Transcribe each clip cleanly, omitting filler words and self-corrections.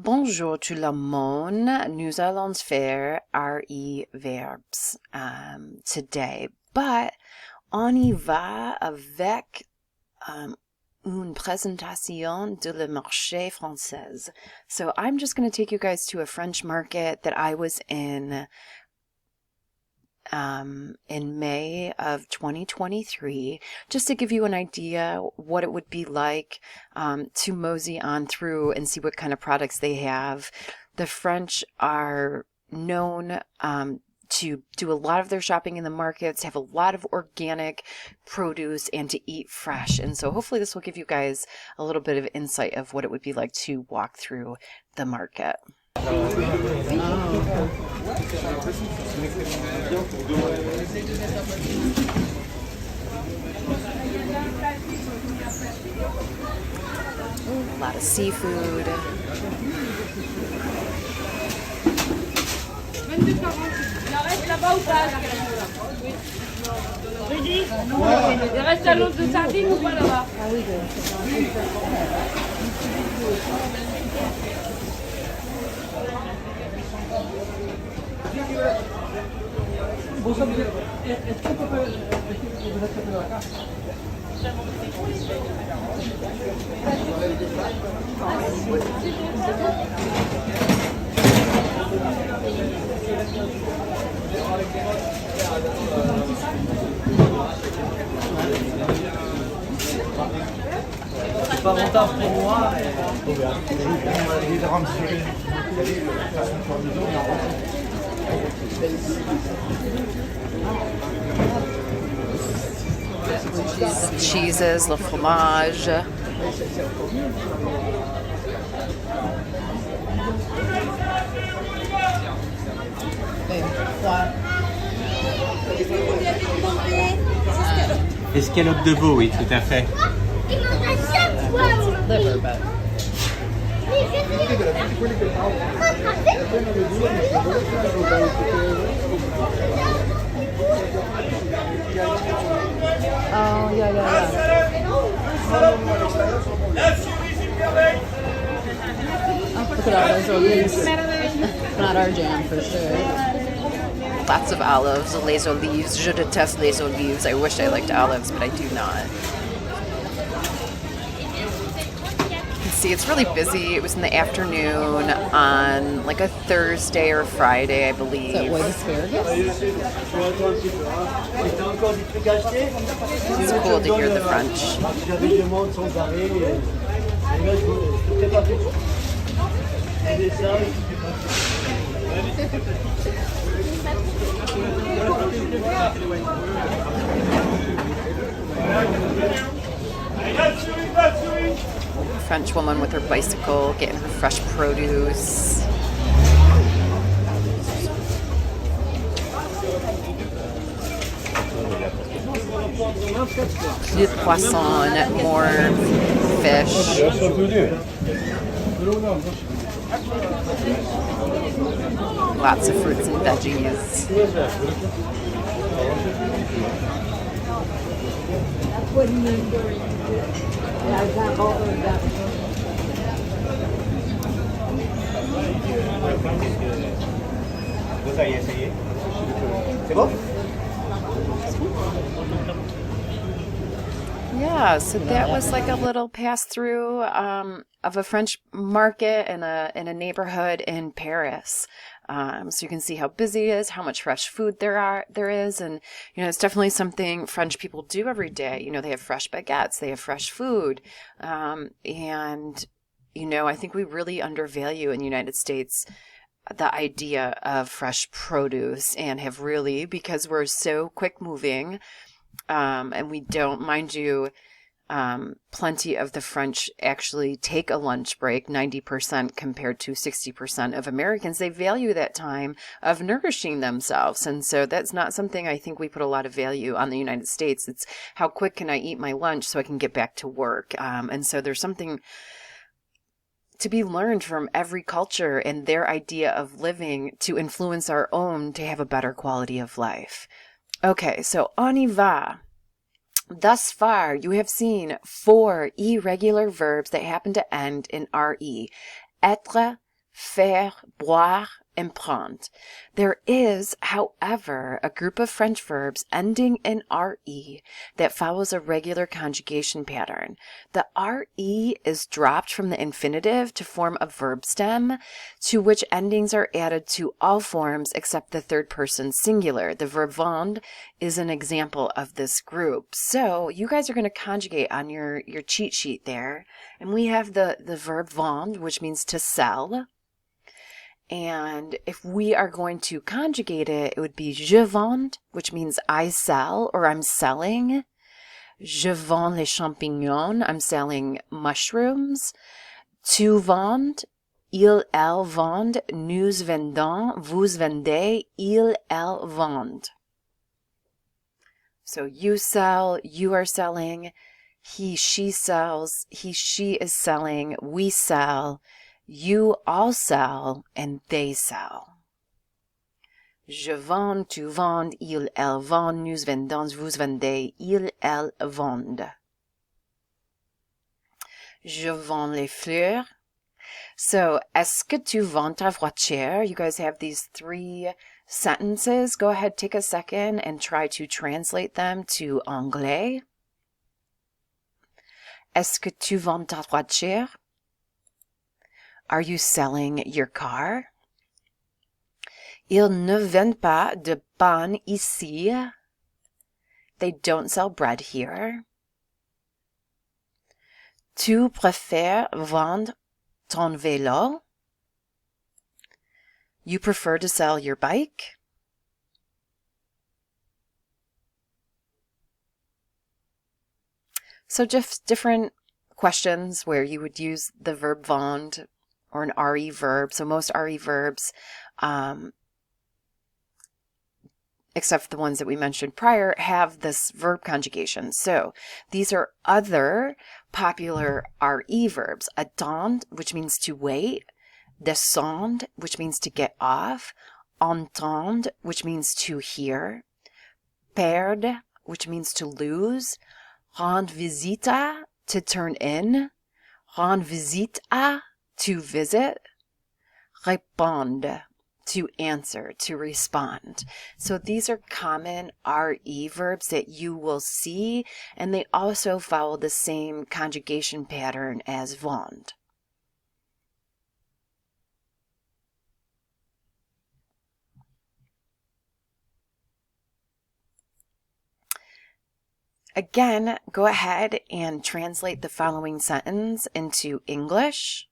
Bonjour tout le monde. Nous allons faire Re Verbes today, but on y va avec une présentation de le marché français. So I'm just going to take you guys to a French market that I was in May of 2023, just to give you an idea what it would be like to mosey on through and see what kind of products they have. The French are known to do a lot of their shopping in the markets, have a lot of organic produce, and to eat fresh. And so hopefully this will give you guys a little bit of insight of what it would be like to walk through the market. A lot of seafood. Il reste à l'autre de sardines ou pas là-bas? Ah oui, C'est pas rentable pour moi. Cheeses, le fromage. Escalope de veau, oui, tout à fait. Liver, but oh yeah. Look at all those olives. Not our jam for sure. Lots of olives, les olives. Je déteste les olives. I wish I liked olives, but I do not. See, it's really busy. It was in the afternoon on like a Thursday or Friday, I believe. Is that white asparagus? It's cool to hear the French. French woman with her bicycle getting her fresh produce. Plus de poisson, more fish. Lots of fruits and veggies. Vous avez essayé? C'est bon? Yeah, so that was like a little pass through of a French market in a neighborhood in Paris. So you can see how busy it is, how much fresh food there is, and it's definitely something French people do every day. They have fresh baguettes, they have fresh food, and I think we really undervalue in the United States the idea of fresh produce, and have really, because we're so quick moving. And we don't, mind you, plenty of the French actually take a lunch break, 90% compared to 60% of Americans. They value that time of nourishing themselves. And so that's not something I think we put a lot of value on the United States. It's how quick can I eat my lunch so I can get back to work? And so there's something to be learned from every culture and their idea of living to influence our own to have a better quality of life. Okay, so on y va. Thus far, you have seen 4 irregular verbs that happen to end in re. Être, faire, boire, and prendre. There is, however, a group of French verbs ending in RE that follows a regular conjugation pattern. The RE is dropped from the infinitive to form a verb stem, to which endings are added to all forms except the third person singular. The verb vendre is an example of this group. So you guys are going to conjugate on your cheat sheet there. And we have the verb vendre, which means to sell. And if we are going to conjugate it, it would be je vends, which means I sell or I'm selling. Je vends les champignons, I'm selling mushrooms. Tu vends, il, elle vendent, nous vendons, vous vendez, il, elle vendent. So you sell, you are selling. He, she sells, he, she is selling, we sell. You all sell, and they sell. Je vends, tu vends, il, elle vend, nous vendons, vous vendez, il, elle vendent. Je vends les fleurs. So, est-ce que tu vends ta voiture? You guys have these 3 sentences. Go ahead, take a second and try to translate them to anglais. Est-ce que tu vends ta voiture? Are you selling your car? Ils ne vendent pas de pain ici. They don't sell bread here. Tu préfères vendre ton vélo? You prefer to sell your bike? So just different questions where you would use the verb vendre or an RE verb. So most RE verbs, except for the ones that we mentioned prior, have this verb conjugation. So these are other popular RE verbs. Attendre, which means to wait. Descendre, which means to get off. Entendre, which means to hear. Perdre, which means to lose. Rendre visite, to turn in. Rendre visite à, to visit. Répondre, to answer, to respond. So these are common RE verbs that you will see, and they also follow the same conjugation pattern as vendre. Again, go ahead and translate the following sentence into English.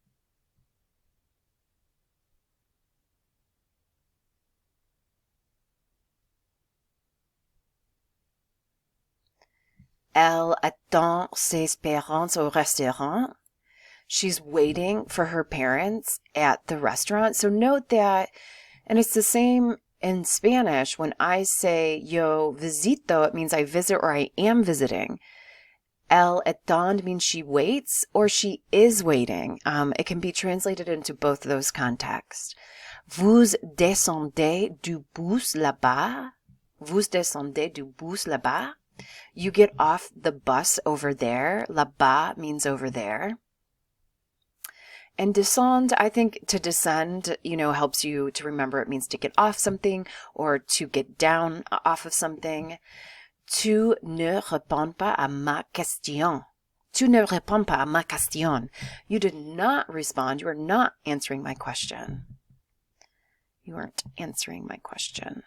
Elle attend ses parents au restaurant. She's waiting for her parents at the restaurant. So note that, and it's the same in Spanish. When I say yo visito, it means I visit or I am visiting. Elle attend means she waits or she is waiting. It can be translated into both of those contexts. Vous descendez du bus là-bas. Vous descendez du bus là-bas. You get off the bus over there. Là-bas means over there. And descend, I think to descend, helps you to remember it means to get off something or to get down off of something. Tu ne réponds pas à ma question. Tu ne réponds pas à ma question. You did not respond. You are not answering my question. You aren't answering my question.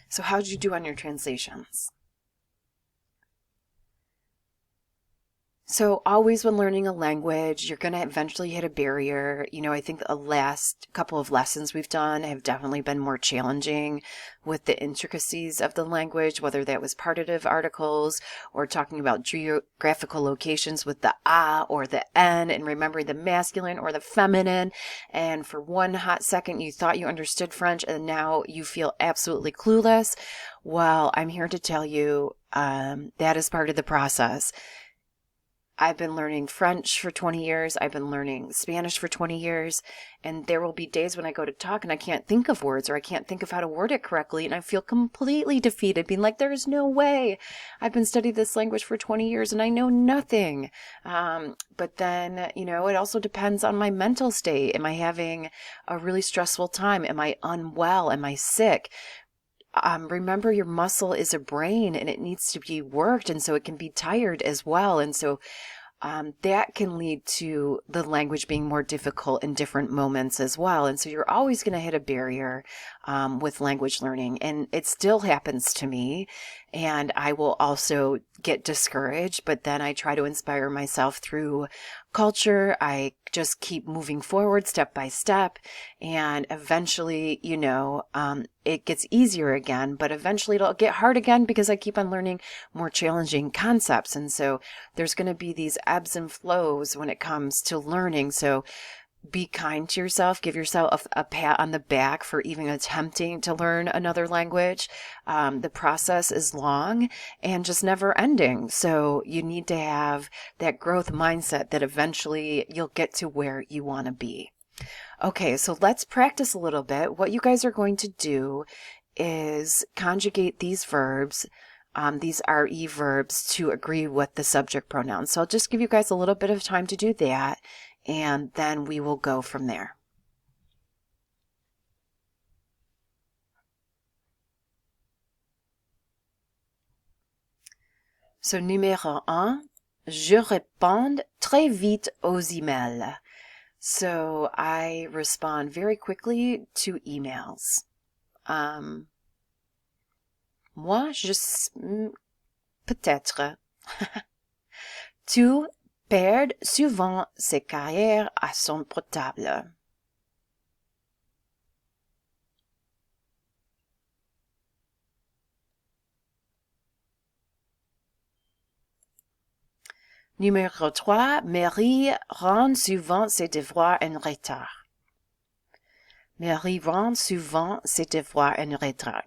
So how did you do on your translations? So always when learning a language, you're going to eventually hit a barrier. I think the last couple of lessons we've done have definitely been more challenging with the intricacies of the language, whether that was partitive articles or talking about geographical locations with the a or the n and remembering the masculine or the feminine. And for one hot second, you thought you understood French and now you feel absolutely clueless. Well, I'm here to tell you that is part of the process. I've been learning French for 20 years. I've been learning Spanish for 20 years. And there will be days when I go to talk and I can't think of words or I can't think of how to word it correctly. And I feel completely defeated, being like, there is no way. I've been studying this language for 20 years and I know nothing. But then, you know, it also depends on my mental state. Am I having a really stressful time? Am I unwell? Am I sick? Remember, your muscle is a brain and it needs to be worked. And so it can be tired as well. And so that can lead to the language being more difficult in different moments as well. And so you're always going to hit a barrier with language learning. And it still happens to me. And I will also get discouraged, but then I try to inspire myself through culture. I just keep moving forward step by step. And eventually, you know, it gets easier again, but eventually it'll get hard again because I keep on learning more challenging concepts. And so there's going to be these ebbs and flows when it comes to learning. So be kind to yourself. Give yourself a pat on the back for even attempting to learn another language. The process is long and just never ending. So you need to have that growth mindset that eventually you'll get to where you want to be. Okay, so let's practice a little bit. What you guys are going to do is conjugate these verbs, these RE verbs, to agree with the subject pronoun. So I'll just give you guys a little bit of time to do that, and then we will go from there. So numéro 1, je réponds très vite aux emails. So I respond very quickly to emails. Moi, peut-être. Tu perds souvent ses carrières à son portable. Numéro 3, Marie rend souvent ses devoirs en retard. Marie rend souvent ses devoirs en retard.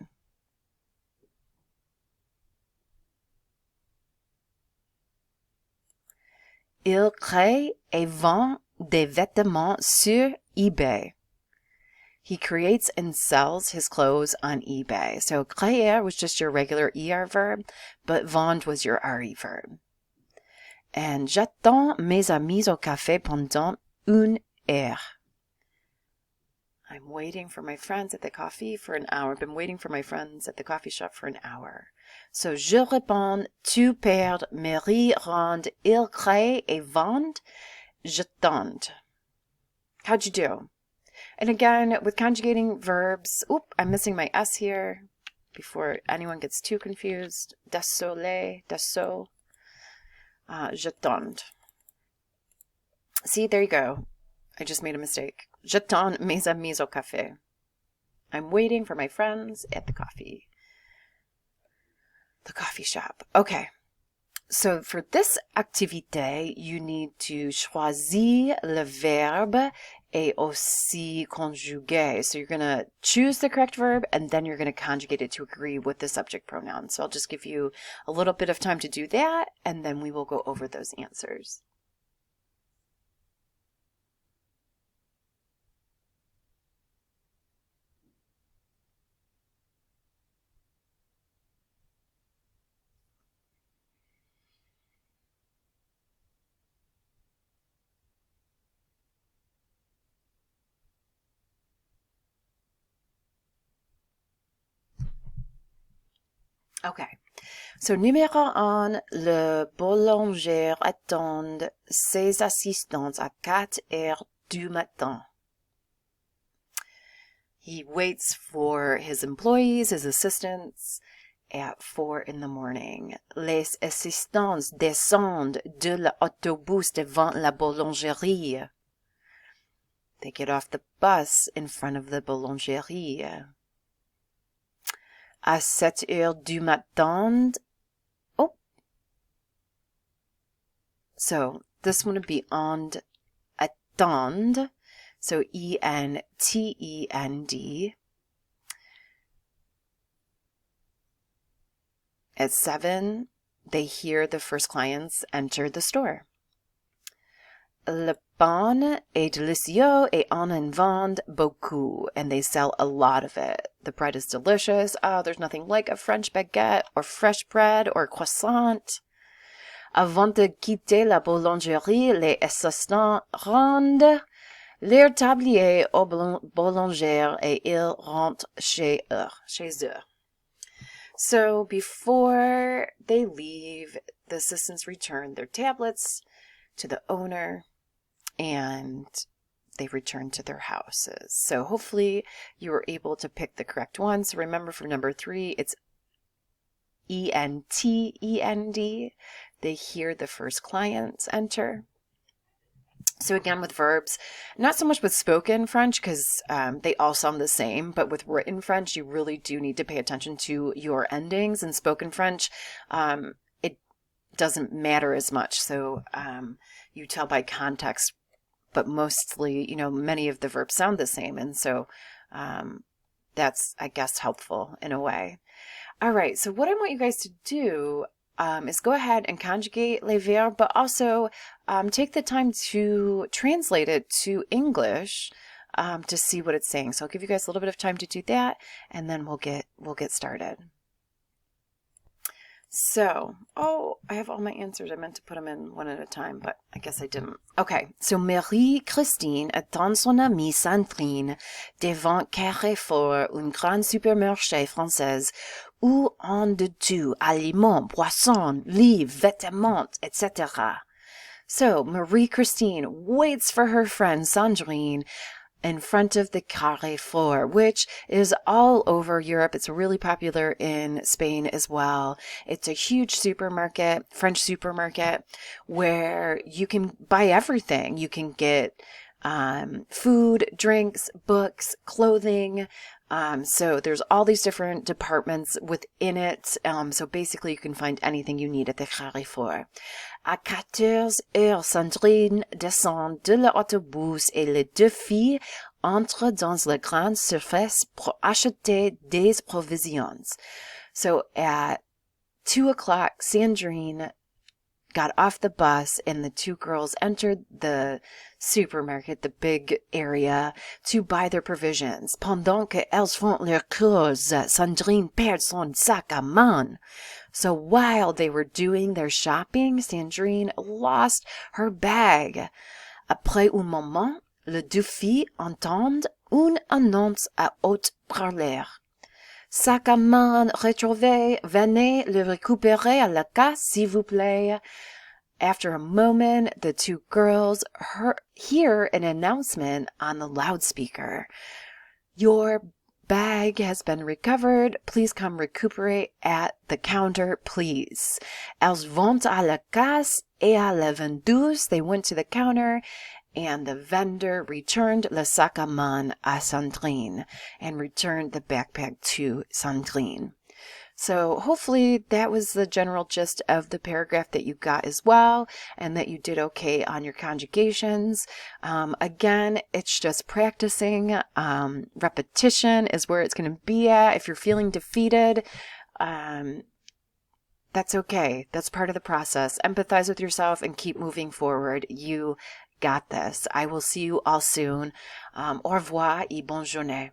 Il crée et vend des vêtements sur eBay. He creates and sells his clothes on eBay. So créer was just your regular ER verb, but vendre was your RE verb. And j'attends mes amis au café pendant 1 heure. I'm waiting for my friends at the coffee for an hour. I've been waiting for my friends at the coffee shop for an hour. So je réponds, tu perds, Marie rend, il crée et vend, j'attends. How'd you do? And again, with conjugating verbs, I'm missing my S here before anyone gets too confused. Désolé, désolé. J'attends. See, there you go. I just made a mistake. J'attends mes amis au café. I'm waiting for my friends at the coffee shop. Okay. So for this activité, you need to choisir le verbe et aussi conjuguer. So you're going to choose the correct verb and then you're going to conjugate it to agree with the subject pronoun. So I'll just give you a little bit of time to do that and then we will go over those answers. Okay, so numéro 1, le boulanger attend ses assistants à 4 heures du matin. He waits for his employees, his assistants, at 4 in the morning. Les assistants descendent de l'autobus devant la boulangerie. They get off the bus in front of the boulangerie. À 7 heures du matin. Oh. So this one would be on attend. So E-N-T-E-N-D. At 7, they hear the first clients enter the store. le pain est délicieux et on en vend beaucoup. And they sell a lot of it. The bread is delicious. Oh, there's nothing like a French baguette or fresh bread or croissant. Avant de quitter la boulangerie, les assistants rendent leur tablier au boulanger et ils rentrent chez eux. So before they leave, the assistants return their tablets to the owner and they return to their houses. So hopefully you were able to pick the correct one. So remember for number 3, it's E-N-T-E-N-D. They hear the first clients enter. So again, with verbs, not so much with spoken French because they all sound the same, but with written French, you really do need to pay attention to your endings. In spoken French, it doesn't matter as much. So you tell by context, but mostly, many of the verbs sound the same. And so that's, I guess, helpful in a way. All right, so what I want you guys to do is go ahead and conjugate les verbes, but also take the time to translate it to English to see what it's saying. So I'll give you guys a little bit of time to do that, and then we'll get started. So, I have all my answers. I meant to put them in one at a time, but I guess I didn't. Okay, so Marie-Christine attend son amie Sandrine devant Carrefour, une grande supermarché française, où on de tout, aliments, boissons, livres, vêtements, etc. So, Marie-Christine waits for her friend Sandrine in front of the Carrefour, which is all over Europe. It's really popular in Spain as well. It's a huge supermarket, French supermarket, where you can buy everything. You can get food, drinks, books, clothing. So there's all these different departments within it. So basically you can find anything you need at the Carrefour. À 14 heures, Sandrine descend de l'autobus et les deux filles entrent dans la grande surface pour acheter des provisions. So at 2 o'clock, Sandrine got off the bus and the two girls entered the supermarket, the big area, to buy their provisions. Pendant qu'elles font leurs courses, Sandrine perd son sac à main. So while they were doing their shopping, Sandrine lost her bag. Après un moment, les deux filles entendent une annonce à haute parleur. Sac à main retrouvé, venez le récupérer à la caisse, s'il vous plaît. After a moment, the two girls hear an announcement on the loudspeaker. Your bag has been recovered. Please come recuperate at the counter, please. Elles vont à la caisse et à la vendeuse. They went to the counter and the vendor returned le sac à main à Sandrine and returned the backpack to Sandrine. So hopefully that was the general gist of the paragraph that you got as well, and that you did okay on your conjugations. Again, it's just practicing. Repetition is where it's going to be at. If you're feeling defeated, that's okay. That's part of the process. Empathize with yourself and keep moving forward. You got this. I will see you all soon. Au revoir et bonne journée.